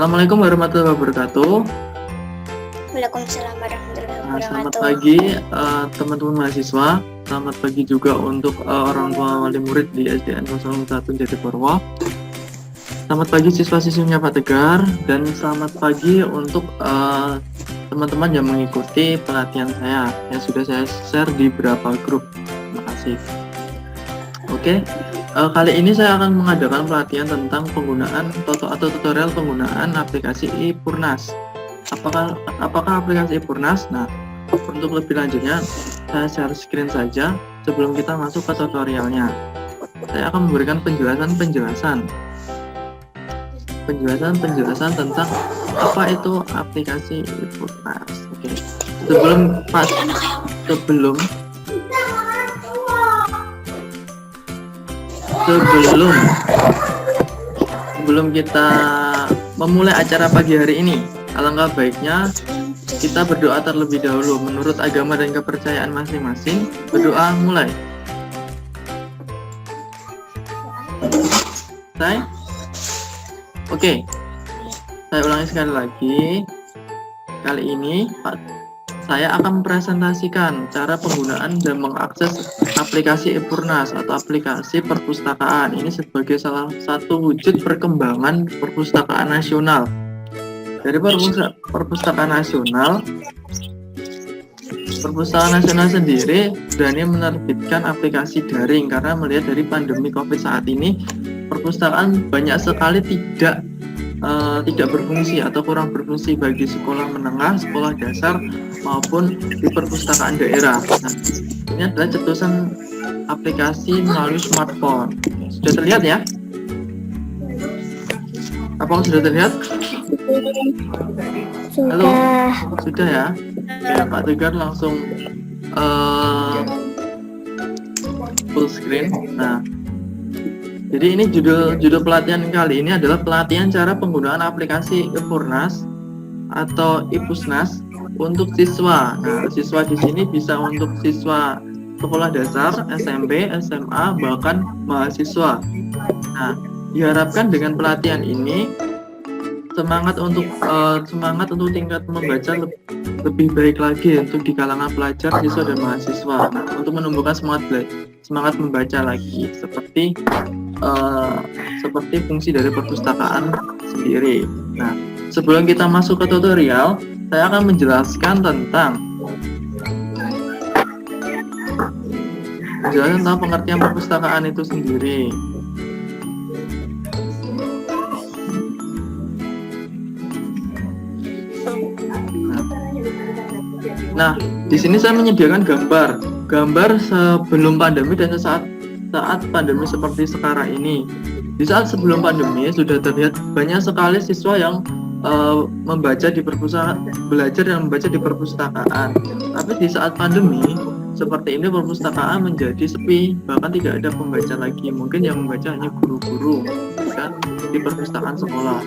Assalamualaikum warahmatullahi wabarakatuh. Waalaikumsalam warahmatullahi Selamat wabarakatuh. pagi teman-teman mahasiswa. Selamat pagi juga untuk orang tua wali murid di SDN 01 Jatibarwa. Selamat pagi siswa-siswinya Pak Tegar, dan selamat pagi untuk teman-teman yang mengikuti pelatihan saya yang sudah saya share di beberapa grup. Terima kasih. Oke, kali ini saya akan mengadakan pelatihan tentang penggunaan atau tutorial penggunaan aplikasi iPurnas. Apakah aplikasi iPurnas? Nah, untuk lebih lanjutnya saya share screen saja sebelum kita masuk ke tutorialnya. Saya akan memberikan penjelasan tentang apa itu aplikasi iPurnas. Oke. Sebelum kita memulai acara pagi hari ini, alangkah baiknya kita berdoa terlebih dahulu menurut agama dan kepercayaan masing-masing. Berdoa mulai. Selesai? Oke. Saya ulangi sekali lagi. Kali ini saya akan mempresentasikan cara penggunaan dan mengakses aplikasi iPurnas atau aplikasi perpustakaan. Ini sebagai salah satu wujud perkembangan perpustakaan nasional. Dari perpustakaan nasional sendiri berani menerbitkan aplikasi daring karena melihat dari pandemi COVID saat ini, perpustakaan banyak sekali tidak berfungsi atau kurang berfungsi bagi sekolah menengah, sekolah dasar maupun di perpustakaan daerah. Nah, ini adalah cetusan aplikasi melalui smartphone. Sudah terlihat ya? Apakah sudah terlihat? Halo, sudah ya? Oke, Pak Tegar langsung full screen. Nah, jadi ini judul pelatihan kali ini adalah pelatihan cara penggunaan aplikasi iPurnas atau iPusnas untuk siswa. Nah, siswa di sini bisa untuk siswa sekolah dasar, SMP, SMA, bahkan mahasiswa. Nah, diharapkan dengan pelatihan ini semangat untuk tingkat membaca lebih baik lagi untuk di kalangan pelajar, siswa dan mahasiswa. Nah, untuk menumbuhkan semangat membaca lagi seperti fungsi dari perpustakaan sendiri. Nah, sebelum kita masuk ke tutorial, saya akan menjelaskan tentang pengertian perpustakaan itu sendiri. Nah, di sini saya menyediakan gambar sebelum pandemi dan saat pandemi seperti sekarang ini. Di saat sebelum pandemi sudah terlihat banyak sekali siswa yang belajar dan membaca di perpustakaan. Tapi di saat pandemi seperti ini perpustakaan menjadi sepi, bahkan tidak ada pembaca lagi. Mungkin yang membaca hanya guru-guru kan di perpustakaan sekolah.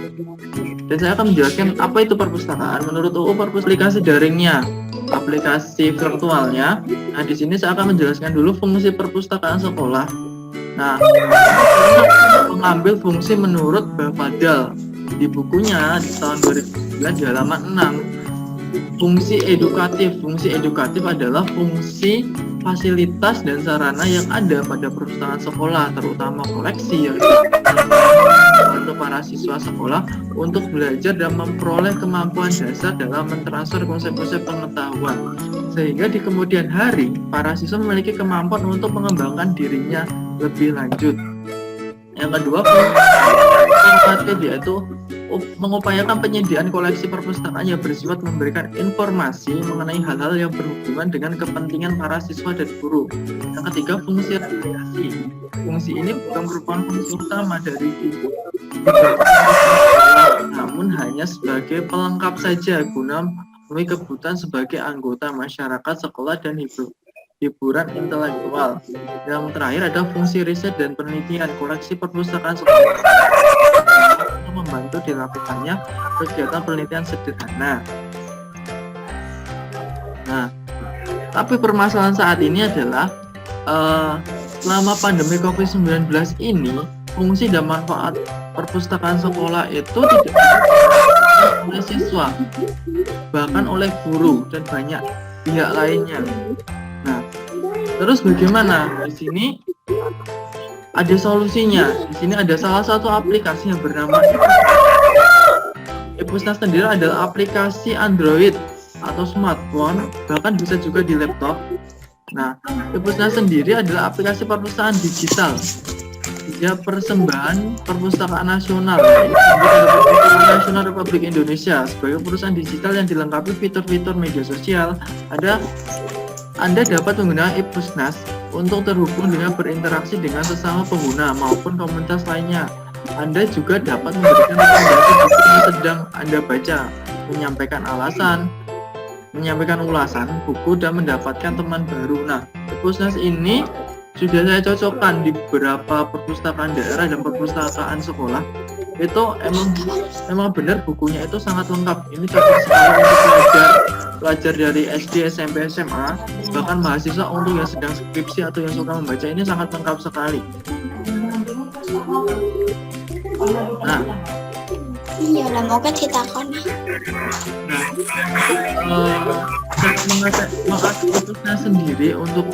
Dan saya akan menjelaskan apa itu perpustakaan menurut UU aplikasi daringnya, aplikasi virtualnya. Nah, di sini saya akan menjelaskan dulu fungsi perpustakaan sekolah. Nah, mengambil fungsi menurut Bafadal di bukunya di tahun 2009 di halaman 6. Fungsi edukatif adalah fungsi fasilitas dan sarana yang ada pada perpustakaan sekolah, terutama koleksi yang untuk para siswa sekolah untuk belajar dan memperoleh kemampuan dasar dalam mentransfer konsep-konsep pengetahuan, sehingga di kemudian hari para siswa memiliki kemampuan untuk mengembangkan dirinya lebih lanjut. Yang kedua, informatif, yaitu mengupayakan penyediaan koleksi perpustakaan yang bersifat memberikan informasi mengenai hal-hal yang berhubungan dengan kepentingan para siswa dan guru. Yang ketiga, fungsi rekreasi. Fungsi ini bukan merupakan fungsi utama dari buku, namun hanya sebagai pelengkap saja guna memenuhi kebutuhan sebagai anggota masyarakat, sekolah, dan hiburan intelektual. Yang terakhir ada fungsi riset dan penelitian. Koleksi perpustakaan sekolah untuk membantu dilakukannya kegiatan penelitian sederhana. Nah, tapi permasalahan saat ini adalah selama pandemi COVID-19 ini, fungsi dan manfaat perpustakaan sekolah itu tidak oleh siswa, bahkan oleh guru dan banyak pihak lainnya. Nah, terus bagaimana? Di sini ada solusinya. Di sini ada salah satu aplikasi yang bernama Epusnas sendiri adalah aplikasi Android atau smartphone, bahkan bisa juga di laptop. Nah, Epusnas sendiri adalah aplikasi perpustakaan digital. Dia persembahan Perpustakaan Nasional, Perpustakaan Nasional Republik Indonesia sebagai perusahaan digital yang dilengkapi fitur-fitur media sosial. Anda dapat menggunakan Epusnas untuk terhubung dengan berinteraksi dengan sesama pengguna maupun komunitas lainnya. Anda juga dapat memberikan rekomendasi buku yang sedang Anda baca, menyampaikan alasan, menyampaikan ulasan buku, dan mendapatkan teman baru. Nah, Epusnas ini sudah saya cocokkan di beberapa perpustakaan daerah dan perpustakaan sekolah. Itu emang benar bukunya itu sangat lengkap. Ini cocok sekali untuk pelajar dari SD, SMP, SMA, bahkan mahasiswa untuk yang sedang skripsi atau yang suka membaca. Ini sangat lengkap sekali. Nah, Iya lah, mau kan ditakon. saya mengasih Epusnas sendiri untuk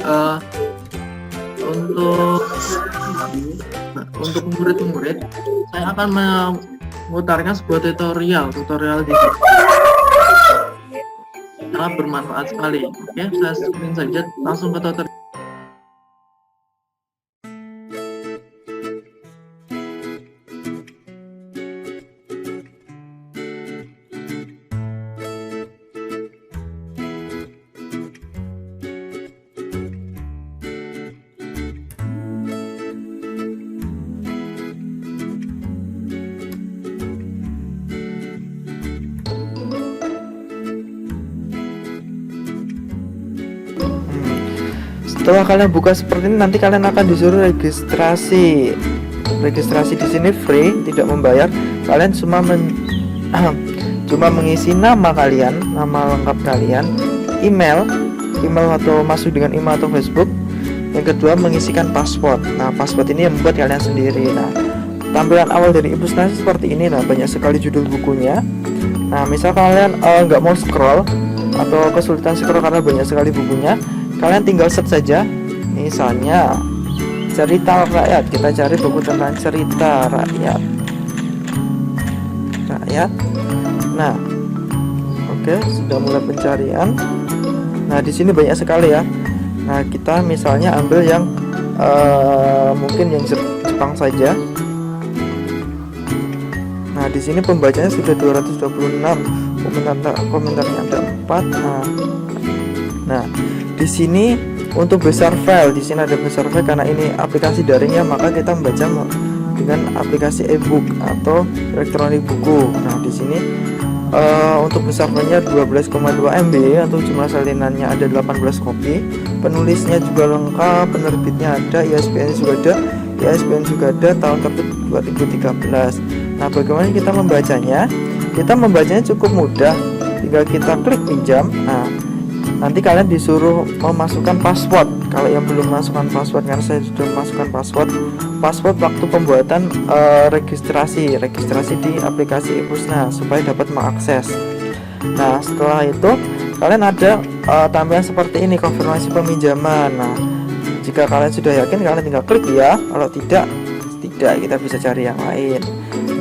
murid-murid. Saya akan memutarkan sebuah tutorial di sini. Sangat bermanfaat sekali. Oke, saya screen saja langsung ke tutorial. Setelah kalian buka seperti ini, nanti kalian akan disuruh registrasi. Registrasi di sini free, tidak membayar. Kalian cuma mengisi nama kalian, nama lengkap kalian, email atau masuk dengan email atau Facebook. Yang kedua, mengisikan password. Nah, password ini yang membuat kalian sendiri. Nah, tampilan awal dari Epusnas seperti ini. Nah, banyak sekali judul bukunya. Nah, misal kalian nggak mau scroll atau kesulitan scroll karena banyak sekali bukunya, kalian tinggal search saja, misalnya cerita rakyat. Kita cari buku tentang cerita rakyat. Nah, oke, sudah mulai pencarian. Nah, di sini banyak sekali ya. Nah, kita misalnya ambil yang mungkin yang Jepang saja. Nah, di sini pembacanya sudah 226, komentarnya ada 4. Nah, di sini untuk besar file, di sini ada besar file karena ini aplikasi daringnya, maka kita membaca dengan aplikasi e-book atau elektronik buku. Nah, di sini untuk besar filenya 12,2 MB atau jumlah salinannya ada 18 kopi. Penulisnya juga lengkap, penerbitnya ada, ISBN juga ada, tahun terbit 2013. Nah, bagaimana kita membacanya? Kita membacanya cukup mudah, tinggal kita klik pinjam. Nah, nanti kalian disuruh memasukkan password. Kalau yang belum masukkan password, karena saya sudah memasukkan password waktu pembuatan registrasi di aplikasi Epusnas supaya dapat mengakses. Nah, setelah itu kalian ada tampilan seperti ini, konfirmasi peminjaman. Nah, jika kalian sudah yakin, kalian tinggal klik ya. Kalau tidak, kita bisa cari yang lain.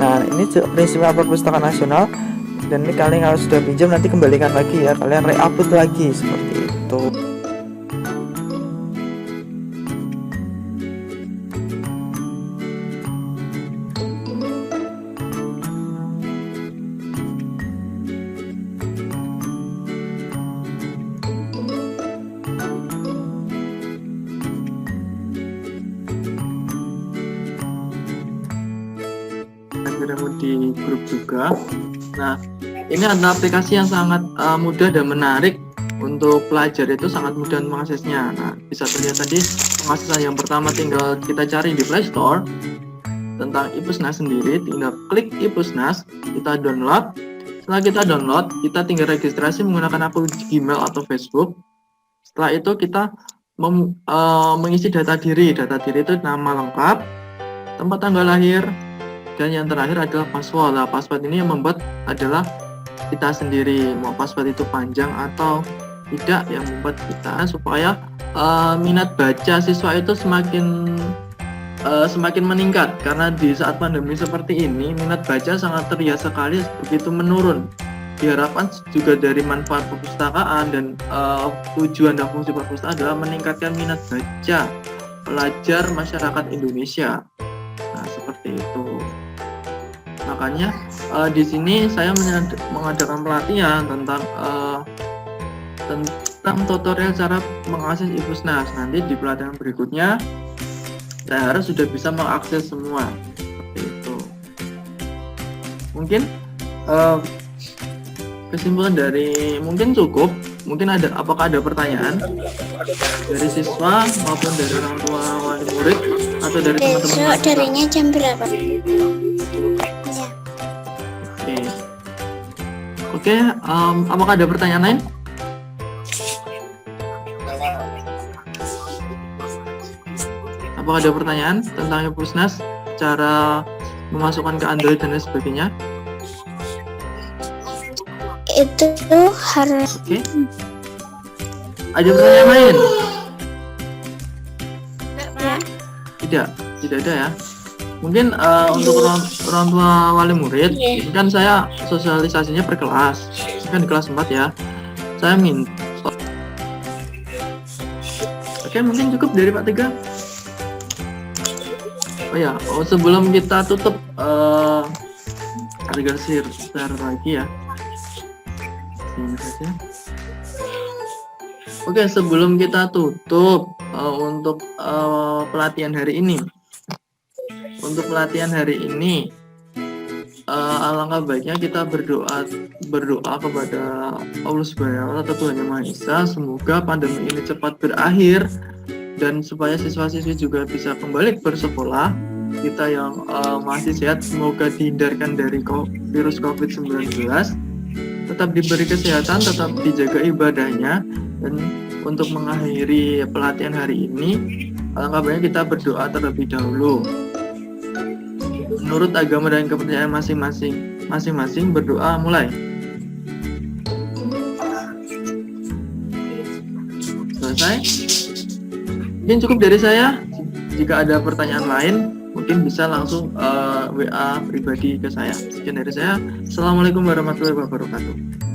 Nah, ini prinsipnya Perpustakaan Nasional. Dan ini kalian kalau sudah pinjam, nanti kembalikan lagi ya, kalian re-upload lagi seperti itu. Akhirnya di grup juga. Nah, ini adalah aplikasi yang sangat mudah dan menarik untuk pelajar, itu sangat mudah mengaksesnya. Nah, bisa terlihat tadi pengaksesan yang pertama tinggal kita cari di Play Store tentang Epusnas sendiri, tinggal klik Epusnas, kita download. Setelah kita download, kita tinggal registrasi menggunakan akun Gmail atau Facebook. Setelah itu kita mengisi data diri. Data diri itu nama lengkap, tempat tanggal lahir, dan yang terakhir adalah password. Nah, password ini yang membuat adalah kita sendiri, mau password itu panjang atau tidak yang membuat kita supaya minat baca siswa itu semakin meningkat, karena di saat pandemi seperti ini minat baca sangat terlihat sekali begitu menurun. Diharapkan juga dari manfaat perpustakaan dan tujuan dan fungsi perpustakaan adalah meningkatkan minat baca pelajar masyarakat Indonesia. Nah, seperti itu. Makanya di sini saya mengadakan pelatihan tentang tutorial cara mengakses e-Pusnas. Nanti di pelatihan berikutnya saya harus sudah bisa mengakses semua. Seperti itu. Mungkin kesimpulan dari mungkin cukup. Mungkin apakah ada pertanyaan dari siswa maupun dari orang tua wali murid atau dari teman-teman Besok mahasiswa? darinya jam berapa? Ya. Oke, apakah ada pertanyaan lain? Apakah ada pertanyaan tentang e-Pusnas, cara memasukkan ke Android dan lain sebagainya? Itu harus Oke. Ada pertanyaan lain? Tidak ada ya. Mungkin untuk orang tua wali murid, ini kan saya sosialisasinya per kelas. Ini kan di kelas 4 ya. Saya minta. Oke, mungkin cukup dari Pak Tegar. Oh ya, sebelum kita tutup Tegar share lagi ya. Ini saja. Oke, sebelum kita tutup untuk pelatihan hari ini. Untuk pelatihan hari ini, alangkah baiknya kita berdoa kepada Allah Subhanahu wa Ta'ala, Tuhan Yang Maha Esa, semoga pandemi ini cepat berakhir dan supaya siswa-siswi juga bisa kembali bersekolah. Kita yang masih sehat semoga dihindarkan dari virus COVID-19, tetap diberi kesehatan, tetap dijaga ibadahnya. Dan untuk mengakhiri pelatihan hari ini, alangkah baiknya kita berdoa terlebih dahulu. Menurut agama dan kepercayaan masing-masing berdoa mulai. Selesai. Mungkin cukup dari saya. Jika ada pertanyaan lain, mungkin bisa langsung WA pribadi ke saya. Sekian dari saya. Assalamualaikum warahmatullahi wabarakatuh.